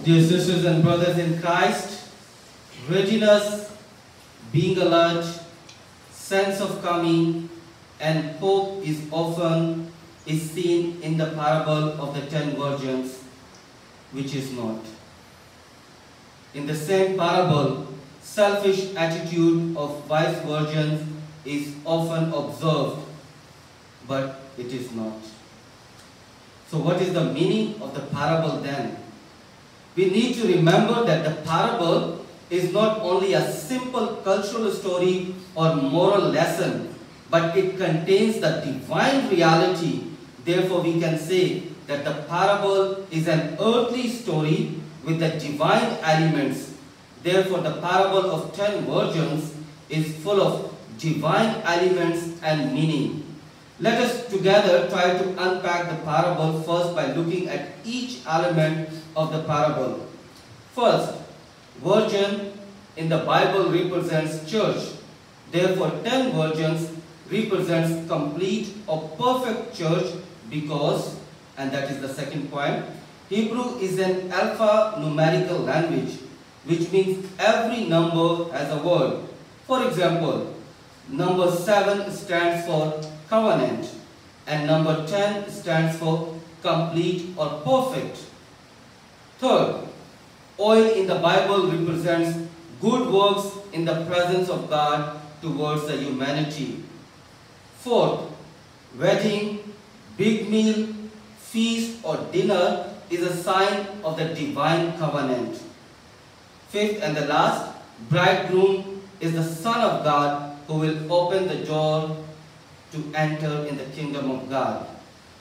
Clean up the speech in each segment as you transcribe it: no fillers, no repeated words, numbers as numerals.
Dear sisters and brothers in Christ, readiness, being alert, sense of coming, and hope is seen in the parable of the 10 virgins, which is not. In the same parable, selfish attitude of wise virgins is often observed, but it is not. So what is the meaning of the parable then? We need to remember that the parable is not only a simple cultural story or moral lesson, but it contains the divine reality. Therefore, we can say that the parable is an earthly story with the divine elements. Therefore, the parable of 10 virgins is full of divine elements and meaning. Let us together try to unpack the parable first by looking at each element of the parable. First, virgin in the Bible represents church. Therefore, 10 virgins represents complete or perfect church because, and that is the second point, Hebrew is an alphanumerical language, which means every number has a word. For example, number 7 stands for covenant, and number 10 stands for complete or perfect. Third, oil in the Bible represents good works in the presence of God towards the humanity. Fourth, wedding, big meal, feast or dinner is a sign of the divine covenant. Fifth and the last, bridegroom is the Son of God who will open the door to enter in the kingdom of God.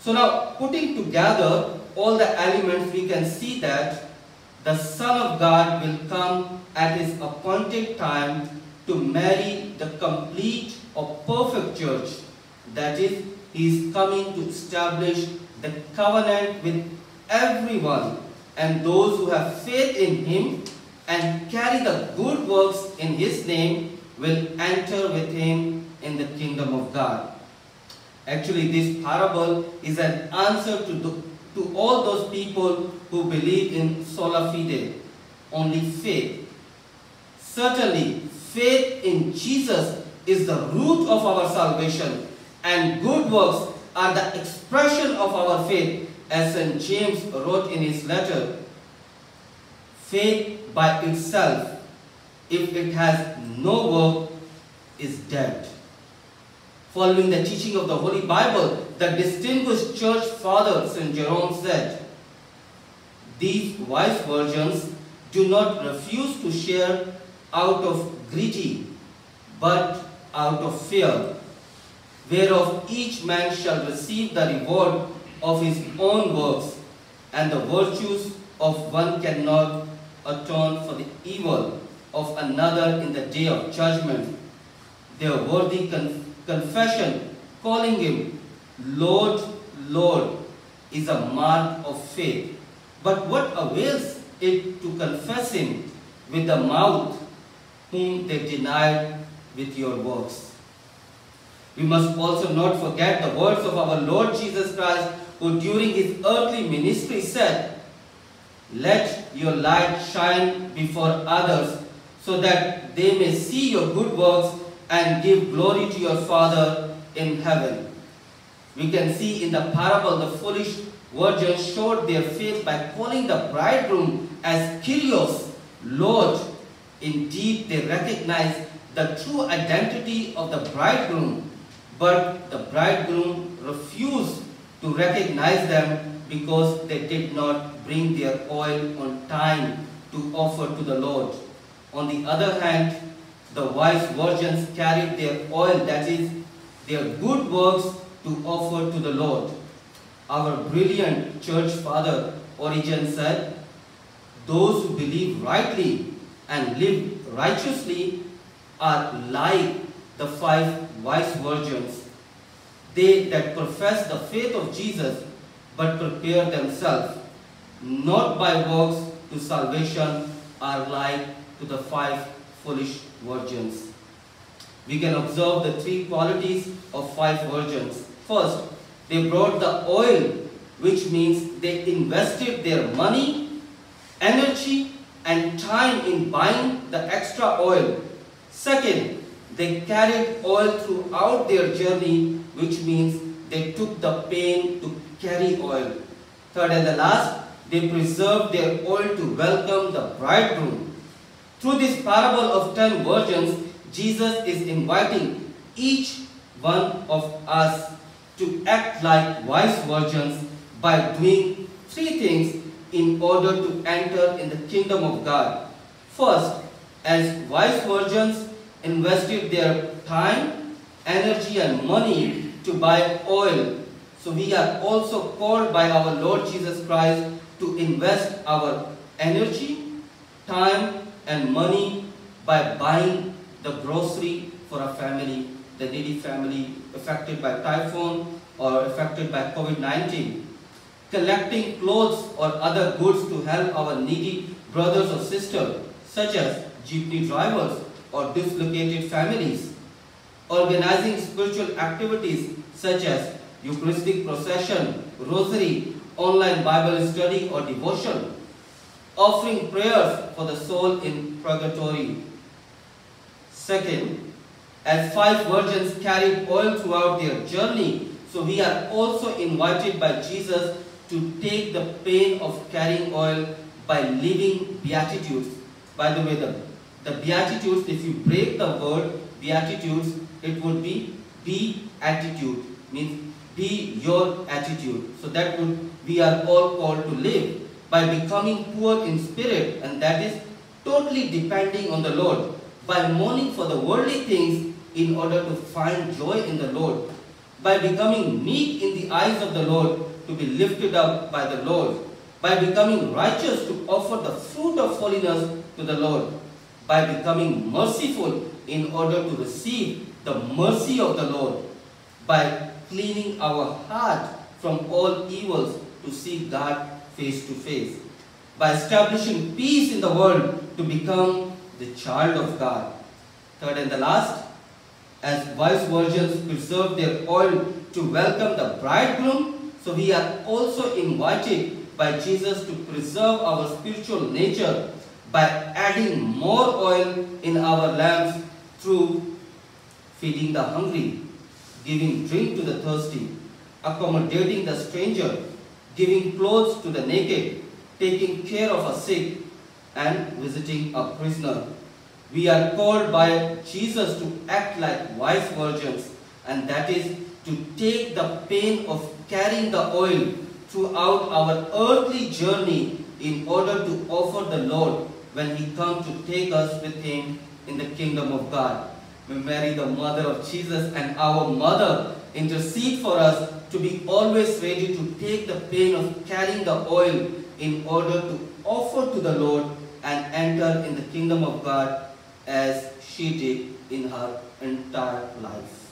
So now, putting together all the elements, we can see that the Son of God will come at His appointed time to marry the complete or perfect church. That is, He is coming to establish the covenant with everyone, and those who have faith in Him and carry the good works in His name will enter with Him in the kingdom of God. Actually, this parable is an answer to all those people who believe in sola fide, only faith. Certainly, faith in Jesus is the root of our salvation, and good works are the expression of our faith, as St. James wrote in his letter. Faith by itself, if it has no work, is dead. Following the teaching of the Holy Bible, the distinguished church father St. Jerome said, "These wise virgins do not refuse to share out of greed, but out of fear, whereof each man shall receive the reward of his own works, and the virtues of one cannot atone for the evil of another in the day of judgment. Their worthy confession, calling Him Lord, Lord, is a mark of faith. But what avails it to confess Him with the mouth, whom they denied with your works?" We must also not forget the words of our Lord Jesus Christ, who during His earthly ministry said, "Let your light shine before others, so that they may see your good works and give glory to your Father in heaven." We can see in the parable the foolish virgins showed their faith by calling the bridegroom as Kyrios, Lord. Indeed, they recognized the true identity of the bridegroom, but the bridegroom refused to recognize them because they did not bring their oil on time to offer to the Lord. On the other hand, the wise virgins carried their oil, that is, their good works, to offer to the Lord. Our brilliant church father Origen said, "Those who believe rightly and live righteously are like the 5 wise virgins. They that profess the faith of Jesus, but prepare themselves, not by works to salvation, are like to the 5 foolish virgins." We can observe the 3 qualities of 5 virgins. First, they brought the oil, which means they invested their money energy and time in buying the extra oil. Second, they carried oil throughout their journey, which means they took the pain to carry oil. Third and the last, they preserved their oil to welcome the bridegroom. Through this parable of 10 virgins, Jesus is inviting each one of us to act like wise virgins by doing three things in order to enter in the kingdom of God. First, as wise virgins invested their time, energy and money to buy oil. So we are also called by our Lord Jesus Christ to invest our energy, time and money by buying the grocery for a family, the needy family affected by typhoon or affected by COVID-19. Collecting clothes or other goods to help our needy brothers or sisters, such as jeepney drivers or dislocated families. Organizing spiritual activities such as Eucharistic procession, rosary, online Bible study or devotion. Offering prayers for the soul in purgatory. Second, as 5 virgins carried oil throughout their journey, so we are also invited by Jesus to take the pain of carrying oil by living beatitudes. By the way, the beatitudes, if you break the word beatitudes, it would be attitude, means be your attitude. So that would, we are all called to live by becoming poor in spirit, and that is totally depending on the Lord, by mourning for the worldly things in order to find joy in the Lord, by becoming meek in the eyes of the Lord to be lifted up by the Lord, by becoming righteous to offer the fruit of holiness to the Lord, by becoming merciful in order to receive the mercy of the Lord, by cleaning our heart from all evils to see God face to face, by establishing peace in the world to become the child of God. Third and the last, as wise virgins preserve their oil to welcome the bridegroom, so we are also invited by Jesus to preserve our spiritual nature by adding more oil in our lamps through feeding the hungry, giving drink to the thirsty, accommodating the stranger, giving clothes to the naked, taking care of a sick, and visiting a prisoner. We are called by Jesus to act like wise virgins, and that is to take the pain of carrying the oil throughout our earthly journey in order to offer the Lord when He comes to take us with Him in the kingdom of God. May Mary, the mother of Jesus and our mother, intercede for us to be always ready to take the pain of carrying the oil in order to offer to the Lord and enter in the kingdom of God as she did in her entire life.